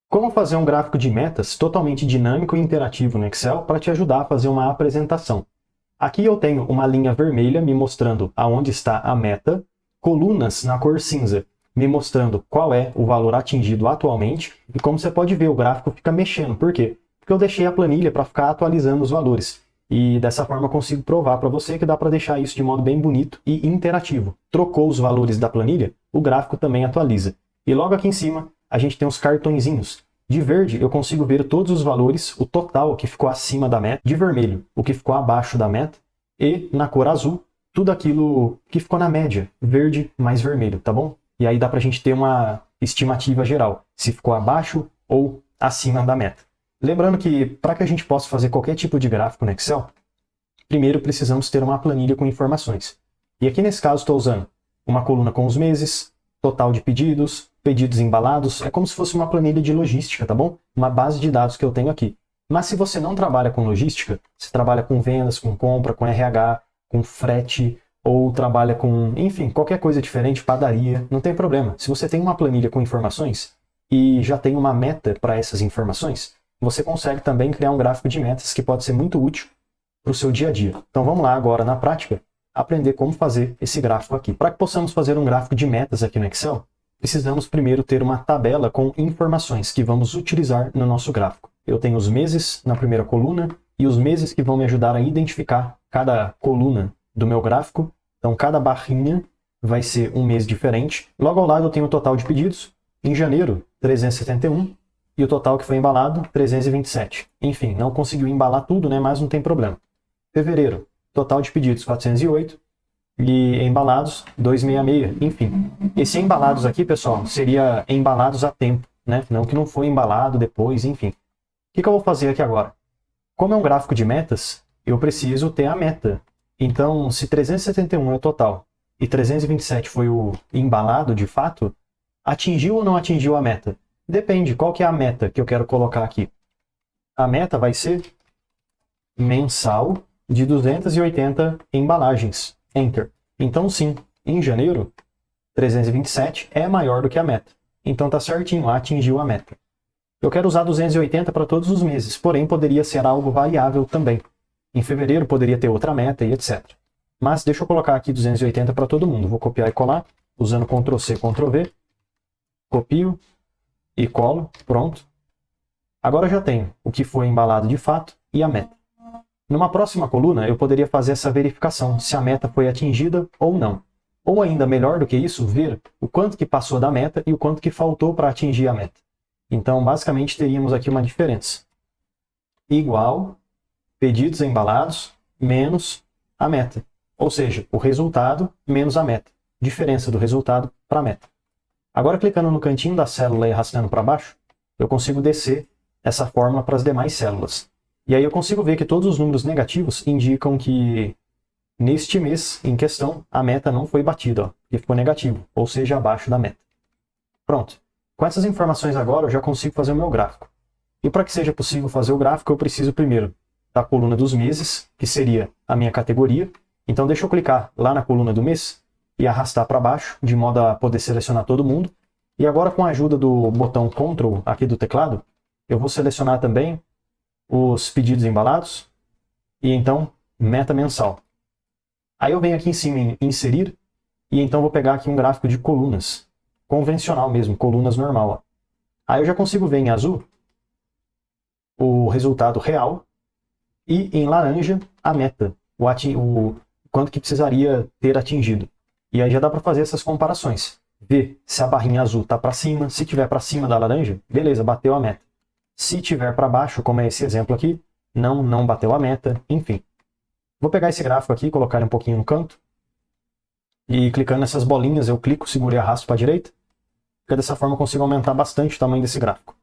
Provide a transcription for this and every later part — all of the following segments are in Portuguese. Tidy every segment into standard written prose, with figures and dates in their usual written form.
Como fazer um gráfico de metas totalmente dinâmico e interativo no Excel para te ajudar a fazer uma apresentação. Aqui eu tenho uma linha vermelha me mostrando aonde está a meta, colunas na cor cinza me mostrando qual é o valor atingido atualmente, e como você pode ver, o gráfico fica mexendo. Por quê? Porque eu deixei a planilha para ficar atualizando os valores. E dessa forma eu consigo provar para você que dá para deixar isso de modo bem bonito e interativo. Trocou os valores da planilha, o gráfico também atualiza. E logo aqui em cima a gente tem os cartõezinhos. De verde eu consigo ver todos os valores, o total que ficou acima da meta, de vermelho o que ficou abaixo da meta, e na cor azul tudo aquilo que ficou na média, verde mais vermelho, tá bom? E aí dá pra gente ter uma estimativa geral, se ficou abaixo ou acima da meta. Lembrando que para que a gente possa fazer qualquer tipo de gráfico no Excel, primeiro precisamos ter uma planilha com informações. E aqui nesse caso estou usando uma coluna com os meses, total de pedidos, pedidos embalados, é como se fosse uma planilha de logística, tá bom? Uma base de dados que eu tenho aqui. Mas se você não trabalha com logística, você trabalha com vendas, com compra, com RH, com frete, ou trabalha com, enfim, qualquer coisa diferente, padaria, não tem problema. Se você tem uma planilha com informações e já tem uma meta para essas informações, você consegue também criar um gráfico de metas que pode ser muito útil para o seu dia a dia. Então vamos lá agora na prática aprender como fazer esse gráfico aqui. Para que possamos fazer um gráfico de metas aqui no Excel, precisamos primeiro ter uma tabela com informações que vamos utilizar no nosso gráfico. Eu tenho os meses na primeira coluna e os meses que vão me ajudar a identificar cada coluna do meu gráfico. Então cada barrinha vai ser um mês diferente. Logo ao lado eu tenho o total de pedidos. Em janeiro, 371. E o total que foi embalado, 327. Enfim, não conseguiu embalar tudo, né? Mas não tem problema. Fevereiro, total de pedidos, 408. E embalados, 266. Enfim, esse embalados aqui, pessoal, seria embalados a tempo, né? Não que não foi embalado depois, enfim. O que eu vou fazer aqui agora? Como é um gráfico de metas, eu preciso ter a meta. Então, se 371 é o total e 327 foi o embalado de fato, atingiu ou não atingiu a meta? Depende, qual que é a meta que eu quero colocar aqui? A meta vai ser mensal de 280 embalagens. Enter. Então sim, em janeiro, 327 é maior do que a meta. Então tá certinho, atingiu a meta. Eu quero usar 280 para todos os meses, porém poderia ser algo variável também. Em fevereiro poderia ter outra meta e etc. Mas deixa eu colocar aqui 280 para todo mundo. Vou copiar e colar, usando Ctrl+C, Ctrl+V. Copio e colo, pronto. Agora eu já tenho o que foi embalado de fato e a meta. Numa próxima coluna eu poderia fazer essa verificação, se a meta foi atingida ou não. Ou ainda melhor do que isso, ver o quanto que passou da meta e o quanto que faltou para atingir a meta. Então basicamente teríamos aqui uma diferença. Igual pedidos embalados menos a meta. Ou seja, o resultado menos a meta. Diferença do resultado para a meta. Agora clicando no cantinho da célula e arrastando para baixo, eu consigo descer essa fórmula para as demais células. E aí eu consigo ver que todos os números negativos indicam que neste mês em questão a meta não foi batida, ó, e ficou negativo, ou seja, abaixo da meta. Pronto. Com essas informações agora eu já consigo fazer o meu gráfico. E para que seja possível fazer o gráfico eu preciso primeiro da coluna dos meses, que seria a minha categoria. Então deixa eu clicar lá na coluna do mês e arrastar para baixo, de modo a poder selecionar todo mundo. E agora com a ajuda do botão Ctrl aqui do teclado, eu vou selecionar também os pedidos embalados e então meta mensal. Aí eu venho aqui em cima em inserir e então vou pegar aqui um gráfico de colunas, convencional mesmo, colunas normal. Ó. Aí eu já consigo ver em azul o resultado real e em laranja a meta, o quanto que precisaria ter atingido. E aí já dá para fazer essas comparações. Ver se a barrinha azul está para cima, se tiver para cima da laranja, beleza, bateu a meta. Se tiver para baixo, como é esse exemplo aqui, não bateu a meta, enfim. Vou pegar esse gráfico aqui, colocar ele um pouquinho no canto. E clicando nessas bolinhas, eu clico, seguro e arrasto para a direita. Porque dessa forma eu consigo aumentar bastante o tamanho desse gráfico.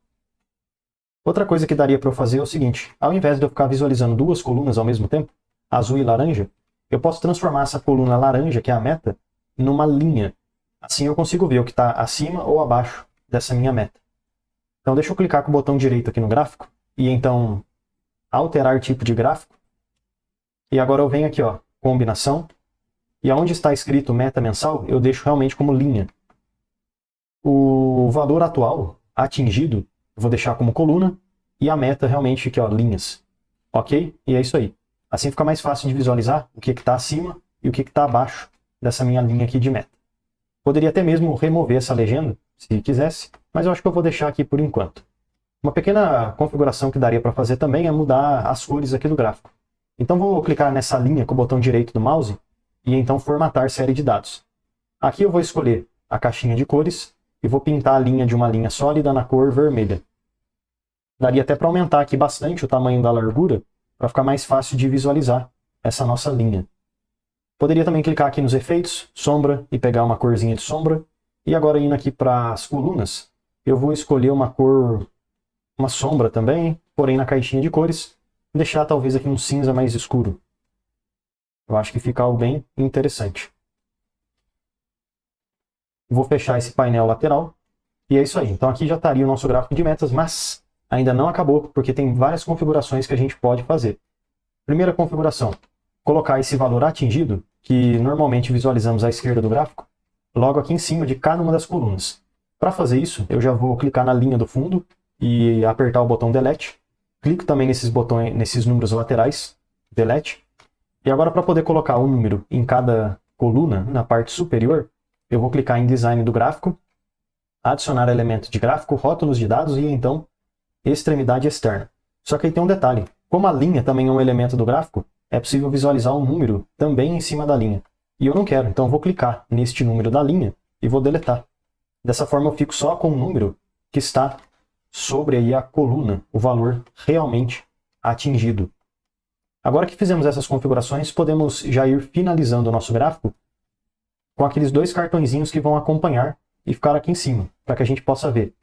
Outra coisa que daria para eu fazer é o seguinte. Ao invés de eu ficar visualizando duas colunas ao mesmo tempo, azul e laranja, eu posso transformar essa coluna laranja, que é a meta, numa linha. Assim eu consigo ver o que está acima ou abaixo dessa minha meta. Então deixa eu clicar com o botão direito aqui no gráfico e então alterar tipo de gráfico. E agora eu venho aqui, ó, combinação, e onde está escrito meta mensal, eu deixo realmente como linha. O valor atual atingido Eu vou deixar como coluna e a meta realmente aqui, ó, linhas. Ok? E é isso aí. Assim fica mais fácil de visualizar o que está acima e o que está abaixo dessa minha linha aqui de meta. Poderia até mesmo remover essa legenda, se quisesse, mas eu acho que eu vou deixar aqui por enquanto. Uma pequena configuração que daria para fazer também é mudar as cores aqui do gráfico. Então vou clicar nessa linha com o botão direito do mouse e então formatar série de dados. Aqui eu vou escolher a caixinha de cores e vou pintar a linha de uma linha sólida na cor vermelha. Daria até para aumentar aqui bastante o tamanho da largura para ficar mais fácil de visualizar essa nossa linha. Poderia também clicar aqui nos efeitos, sombra, e pegar uma corzinha de sombra. E agora indo aqui para as colunas, eu vou escolher uma cor, uma sombra também, porém na caixinha de cores, deixar talvez aqui um cinza mais escuro. Eu acho que fica algo bem interessante. Vou fechar esse painel lateral. E é isso aí. Então aqui já estaria o nosso gráfico de metas, mas ainda não acabou, porque tem várias configurações que a gente pode fazer. Primeira configuração, colocar esse valor atingido, que normalmente visualizamos à esquerda do gráfico, logo aqui em cima de cada uma das colunas. Para fazer isso, eu já vou clicar na linha do fundo e apertar o botão Delete. Clico também nesses botões, nesses números laterais, Delete. E agora, para poder colocar um número em cada coluna, na parte superior, eu vou clicar em Design do gráfico, adicionar elemento de gráfico, rótulos de dados e então extremidade externa. Só que aí tem um detalhe. Como a linha também é um elemento do gráfico, é possível visualizar um número também em cima da linha. E eu não quero, então eu vou clicar neste número da linha e vou deletar. Dessa forma eu fico só com o número que está sobre aí a coluna, o valor realmente atingido. Agora que fizemos essas configurações, podemos já ir finalizando o nosso gráfico com aqueles dois cartõezinhos que vão acompanhar e ficar aqui em cima, para que a gente possa ver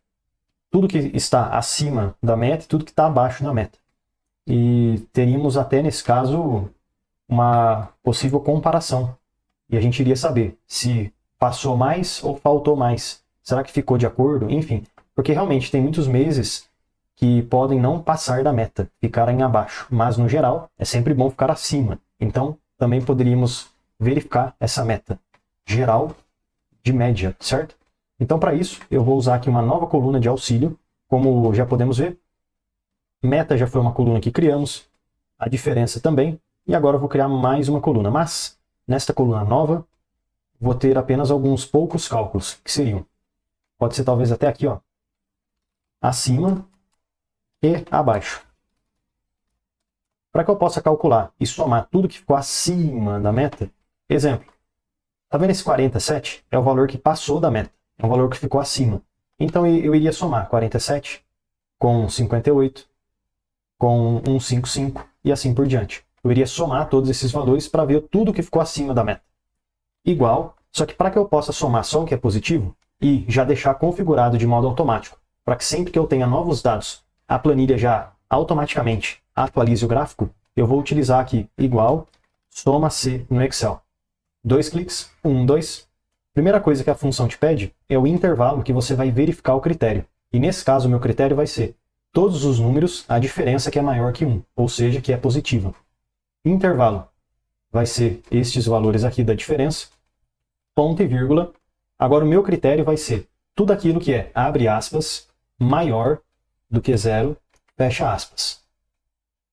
tudo que está acima da meta e tudo que está abaixo da meta. E teríamos até, nesse caso, uma possível comparação. E a gente iria saber se passou mais ou faltou mais. Será que ficou de acordo? Enfim, porque realmente tem muitos meses que podem não passar da meta, ficarem abaixo. Mas, no geral, é sempre bom ficar acima. Então, também poderíamos verificar essa meta geral de média, certo? Então, para isso, eu vou usar aqui uma nova coluna de auxílio. Como já podemos ver, meta já foi uma coluna que criamos, a diferença também, e agora eu vou criar mais uma coluna. Mas, nesta coluna nova, vou ter apenas alguns poucos cálculos, que seriam, pode ser talvez até aqui, ó, acima e abaixo. Para que eu possa calcular e somar tudo que ficou acima da meta, exemplo, tá vendo esse 47? É o valor que passou da meta, é um valor que ficou acima. Então eu iria somar 47 com 58, com 155 e assim por diante. Eu iria somar todos esses valores para ver tudo que ficou acima da meta. Igual, só que para que eu possa somar só o que é positivo e já deixar configurado de modo automático, para que sempre que eu tenha novos dados, a planilha já automaticamente atualize o gráfico, eu vou utilizar aqui igual, soma C no Excel. 2 cliques, 1, 2. Primeira coisa que a função te pede é o intervalo que você vai verificar o critério. E nesse caso o meu critério vai ser todos os números, a diferença que é maior que 1, ou seja, que é positiva. Intervalo vai ser estes valores aqui da diferença, ponto e vírgula. Agora o meu critério vai ser tudo aquilo que é, abre aspas, maior do que 0, fecha aspas.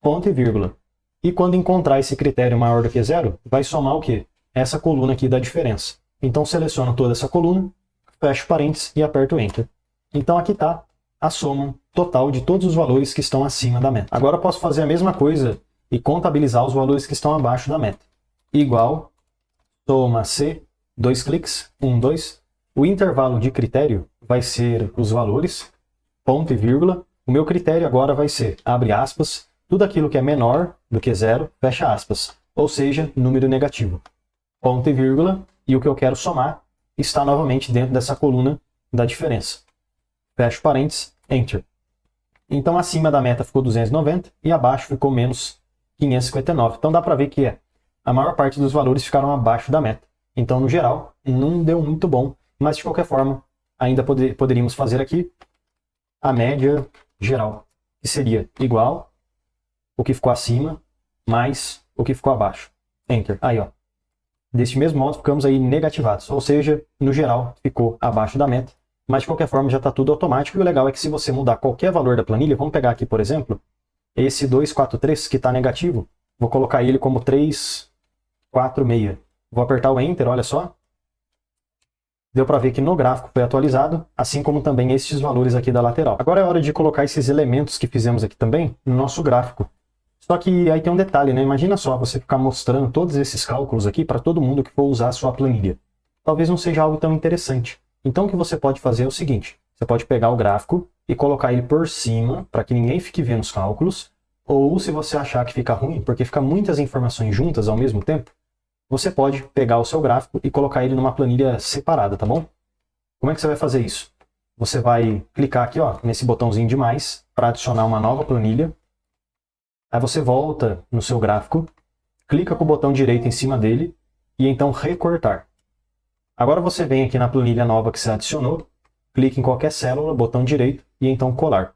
Ponto e vírgula. E quando encontrar esse critério maior do que 0, vai somar o quê? Essa coluna aqui da diferença. Então seleciono toda essa coluna, fecho parênteses e aperto Enter. Então aqui está a soma total de todos os valores que estão acima da meta. Agora eu posso fazer a mesma coisa e contabilizar os valores que estão abaixo da meta. Igual, soma C, 2 cliques, 1, 2. O intervalo de critério vai ser os valores, ponto e vírgula. O meu critério agora vai ser, abre aspas, tudo aquilo que é menor do que 0, fecha aspas. Ou seja, número negativo. Ponto e vírgula. E o que eu quero somar está novamente dentro dessa coluna da diferença. Fecho parênteses, Enter. Então acima da meta ficou 290 e abaixo ficou menos 559. Então dá para ver que a maior parte dos valores ficaram abaixo da meta. Então no geral não deu muito bom, mas de qualquer forma ainda poderíamos fazer aqui a média geral, que seria igual o que ficou acima mais o que ficou abaixo. Enter. Aí ó. Deste mesmo modo, ficamos aí negativados, ou seja, no geral, ficou abaixo da meta, mas de qualquer forma já está tudo automático. E o legal é que se você mudar qualquer valor da planilha, vamos pegar aqui, por exemplo, esse 243 que está negativo, vou colocar ele como 346. Vou apertar o Enter, olha só. Deu para ver que no gráfico foi atualizado, assim como também estes valores aqui da lateral. Agora é hora de colocar esses elementos que fizemos aqui também no nosso gráfico. Só que aí tem um detalhe, né? Imagina só você ficar mostrando todos esses cálculos aqui para todo mundo que for usar a sua planilha. Talvez não seja algo tão interessante. Então o que você pode fazer é o seguinte, você pode pegar o gráfico e colocar ele por cima, para que ninguém fique vendo os cálculos, ou se você achar que fica ruim, porque fica muitas informações juntas ao mesmo tempo, você pode pegar o seu gráfico e colocar ele numa planilha separada, tá bom? Como é que você vai fazer isso? Você vai clicar aqui, ó, nesse botãozinho de mais, para adicionar uma nova planilha. Aí você volta no seu gráfico, clica com o botão direito em cima dele, e então recortar. Agora você vem aqui na planilha nova que você adicionou, clica em qualquer célula, botão direito, e então colar.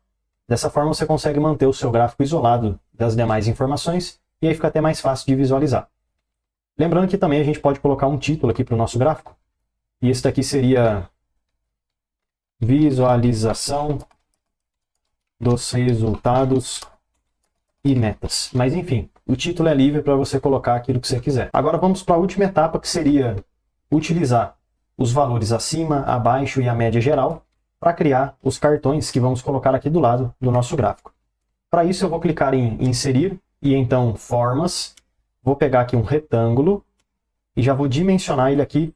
Dessa forma você consegue manter o seu gráfico isolado das demais informações, e aí fica até mais fácil de visualizar. Lembrando que também a gente pode colocar um título aqui para o nosso gráfico. E esse daqui seria visualização dos resultados e metas. Mas enfim, o título é livre para você colocar aquilo que você quiser. Agora vamos para a última etapa, que seria utilizar os valores acima, abaixo e a média geral para criar os cartões que vamos colocar aqui do lado do nosso gráfico. Para isso eu vou clicar em inserir e então formas. Vou pegar aqui um retângulo e já vou dimensionar ele aqui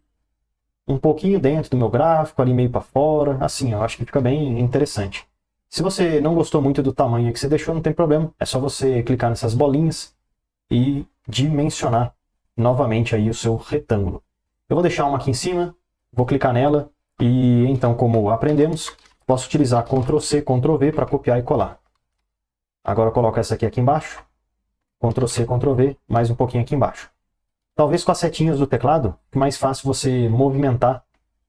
um pouquinho dentro do meu gráfico, ali meio para fora. Assim, eu acho que fica bem interessante. Se você não gostou muito do tamanho que você deixou, não tem problema. É só você clicar nessas bolinhas e dimensionar novamente aí o seu retângulo. Eu vou deixar uma aqui em cima, vou clicar nela e então, como aprendemos, posso utilizar Ctrl C, Ctrl V para copiar e colar. Agora eu coloco essa aqui embaixo. Ctrl C, Ctrl V, mais um pouquinho aqui embaixo. Talvez com as setinhas do teclado, fique mais fácil você movimentar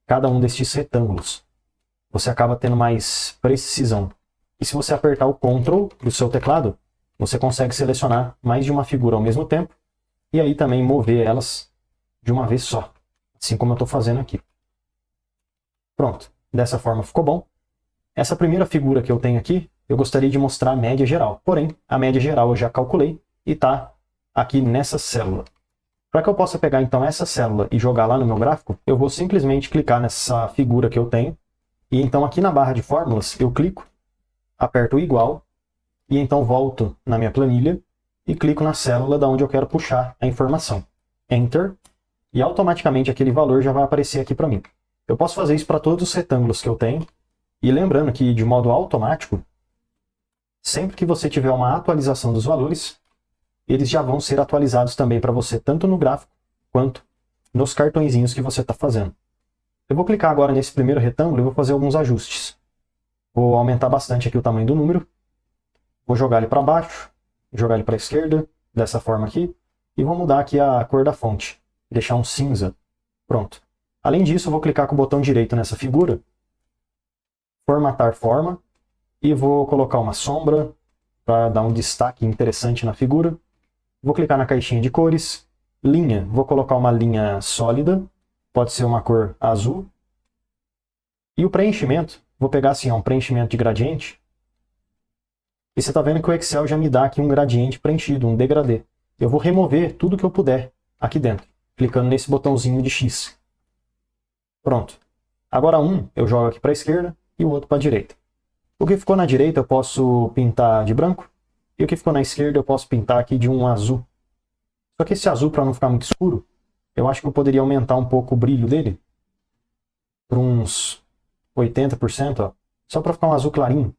cada um destes retângulos. Você acaba tendo mais precisão. E se você apertar o Ctrl do seu teclado, você consegue selecionar mais de uma figura ao mesmo tempo, e aí também mover elas de uma vez só, assim como eu estou fazendo aqui. Pronto, dessa forma ficou bom. Essa primeira figura que eu tenho aqui, eu gostaria de mostrar a média geral. Porém, a média geral eu já calculei, e está aqui nessa célula. Para que eu possa pegar então essa célula e jogar lá no meu gráfico, eu vou simplesmente clicar nessa figura que eu tenho, e então aqui na barra de fórmulas eu clico, aperto o igual, e então volto na minha planilha e clico na célula da onde eu quero puxar a informação. Enter, e automaticamente aquele valor já vai aparecer aqui para mim. Eu posso fazer isso para todos os retângulos que eu tenho, e lembrando que de modo automático, sempre que você tiver uma atualização dos valores, eles já vão ser atualizados também para você, tanto no gráfico, quanto nos cartõezinhos que você está fazendo. Eu vou clicar agora nesse primeiro retângulo e vou fazer alguns ajustes. Vou aumentar bastante aqui o tamanho do número, vou jogar ele para baixo, jogar ele para a esquerda, dessa forma aqui, e vou mudar aqui a cor da fonte, deixar um cinza. Pronto. Além disso, eu vou clicar com o botão direito nessa figura, formatar forma, e vou colocar uma sombra para dar um destaque interessante na figura. Vou clicar na caixinha de cores, linha, vou colocar uma linha sólida, pode ser uma cor azul. E o preenchimento, vou pegar assim, um preenchimento de gradiente. E você está vendo que o Excel já me dá aqui um gradiente preenchido, um degradê. Eu vou remover tudo que eu puder aqui dentro, clicando nesse botãozinho de X. Pronto. Agora um eu jogo aqui para a esquerda e o outro para a direita. O que ficou na direita eu posso pintar de branco, e o que ficou na esquerda eu posso pintar aqui de um azul. Só que esse azul, para não ficar muito escuro, eu acho que eu poderia aumentar um pouco o brilho dele, para uns 80%, ó, só para ficar um azul clarinho.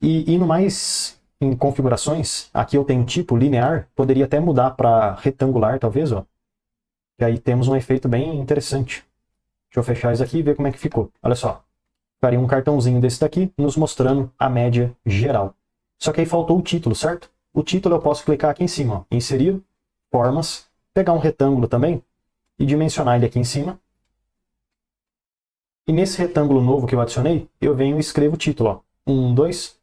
E indo mais em configurações, aqui eu tenho tipo linear, poderia até mudar para retangular talvez, ó. E aí temos um efeito bem interessante. Deixa eu fechar isso aqui e ver como é que ficou. Olha só. Ficaria um cartãozinho desse daqui, nos mostrando a média geral. Só que aí faltou o título, certo? O título eu posso clicar aqui em cima, ó, inserir, formas, pegar um retângulo também e dimensionar ele aqui em cima. E nesse retângulo novo que eu adicionei, eu venho e escrevo o título, ó. 1, 2.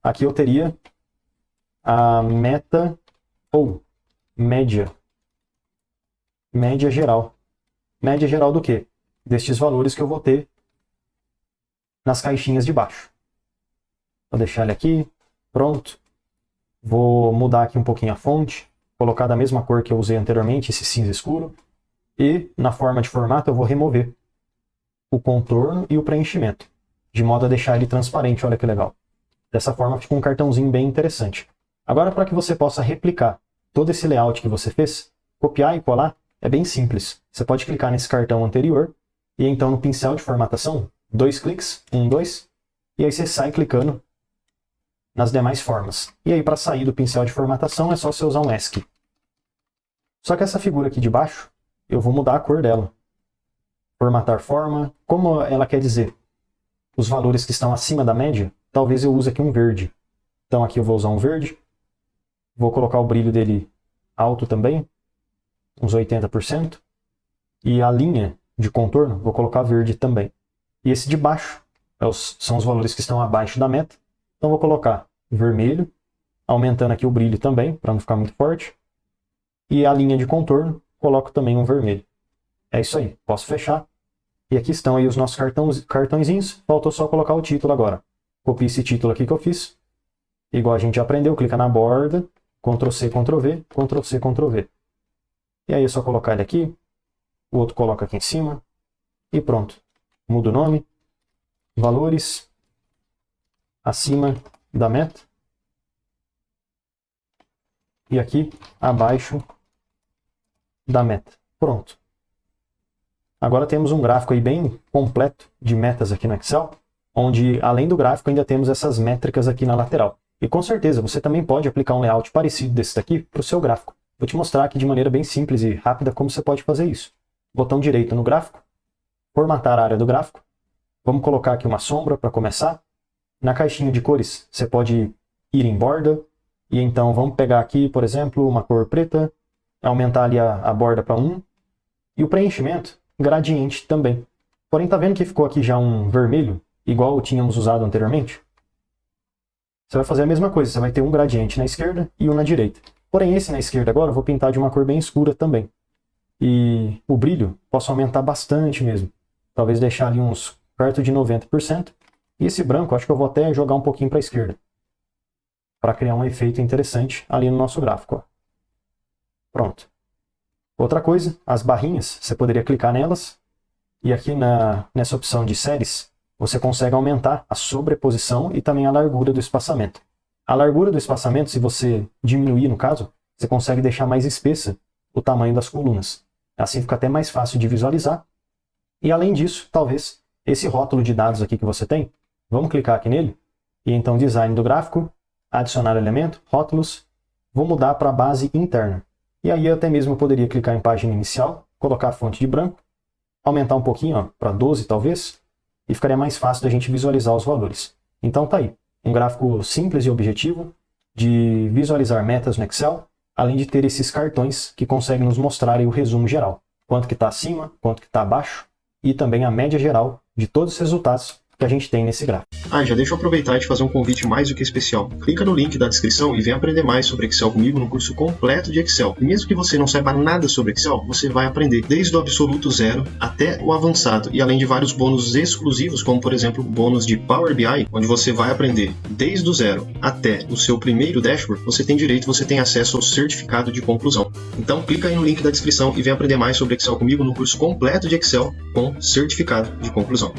Aqui eu teria a meta ou média. Média geral. Média geral do quê? Destes valores que eu vou ter nas caixinhas de baixo. Vou deixar ele aqui, pronto. Vou mudar aqui um pouquinho a fonte, colocar da mesma cor que eu usei anteriormente, esse cinza escuro. E na forma de formato eu vou remover o contorno e o preenchimento, de modo a deixar ele transparente, olha que legal. Dessa forma fica um cartãozinho bem interessante. Agora, para que você possa replicar todo esse layout que você fez, copiar e colar, é bem simples. Você pode clicar nesse cartão anterior, e então no pincel de formatação, 2 cliques, 1, 2, e aí você sai clicando nas demais formas. E aí para sair do pincel de formatação é só você usar um ESC. Só que essa figura aqui de baixo, eu vou mudar a cor dela. Formatar forma, como ela quer dizer os valores que estão acima da média, talvez eu use aqui um verde. Então aqui eu vou usar um verde. Vou colocar o brilho dele alto também, uns 80%. E a linha de contorno, vou colocar verde também. E esse de baixo são os valores que estão abaixo da meta. Então vou colocar vermelho, aumentando aqui o brilho também, para não ficar muito forte. E a linha de contorno, coloco também um vermelho. É isso aí, posso fechar. E aqui estão aí os nossos cartõezinhos, faltou só colocar o título agora. Copie esse título aqui que eu fiz. Igual a gente já aprendeu, clica na borda, Ctrl C, Ctrl V, Ctrl C, Ctrl V. E aí é só colocar ele aqui, o outro coloca aqui em cima, e pronto. Muda o nome, valores, acima da meta, e aqui abaixo da meta. Pronto. Agora temos um gráfico aí bem completo de metas aqui no Excel, onde além do gráfico ainda temos essas métricas aqui na lateral. E com certeza você também pode aplicar um layout parecido desse daqui para o seu gráfico. Vou te mostrar aqui de maneira bem simples e rápida como você pode fazer isso. Botão direito no gráfico, formatar a área do gráfico. Vamos colocar aqui uma sombra para começar. Na caixinha de cores você pode ir em borda. E então vamos pegar aqui, por exemplo, uma cor preta, aumentar ali a borda para 1. E o preenchimento, gradiente também. Porém, tá vendo que ficou aqui já um vermelho, igual tínhamos usado anteriormente? Você vai fazer a mesma coisa, você vai ter um gradiente na esquerda e um na direita. Porém, esse na esquerda agora eu vou pintar de uma cor bem escura também. E o brilho posso aumentar bastante mesmo. Talvez deixar ali uns perto de 90%. E esse branco acho que eu vou até jogar um pouquinho para a esquerda, para criar um efeito interessante ali no nosso gráfico. Ó. Pronto. Outra coisa, as barrinhas, você poderia clicar nelas. E aqui nessa opção de séries, você consegue aumentar a sobreposição e também a largura do espaçamento. A largura do espaçamento, se você diminuir no caso, você consegue deixar mais espessa o tamanho das colunas. Assim fica até mais fácil de visualizar. E além disso, talvez, esse rótulo de dados aqui que você tem, vamos clicar aqui nele, e então design do gráfico, adicionar elemento, rótulos, vou mudar para a base interna. E aí até mesmo eu poderia clicar em página inicial, colocar a fonte de branco, aumentar um pouquinho para 12 talvez, e ficaria mais fácil da gente visualizar os valores. Então tá aí, um gráfico simples e objetivo de visualizar metas no Excel, além de ter esses cartões que conseguem nos mostrar aí o resumo geral. Quanto que está acima, quanto que está abaixo, e também a média geral de todos os resultados que a gente tem nesse gráfico. Já deixa eu aproveitar e te fazer um convite mais do que especial. Clica no link da descrição e vem aprender mais sobre Excel comigo no curso completo de Excel. E mesmo que você não saiba nada sobre Excel, você vai aprender desde o absoluto zero até o avançado. E além de vários bônus exclusivos, como por exemplo o bônus de Power BI, onde você vai aprender desde o zero até o seu primeiro dashboard, você tem direito, você tem acesso ao certificado de conclusão. Então clica aí no link da descrição e vem aprender mais sobre Excel comigo no curso completo de Excel com certificado de conclusão.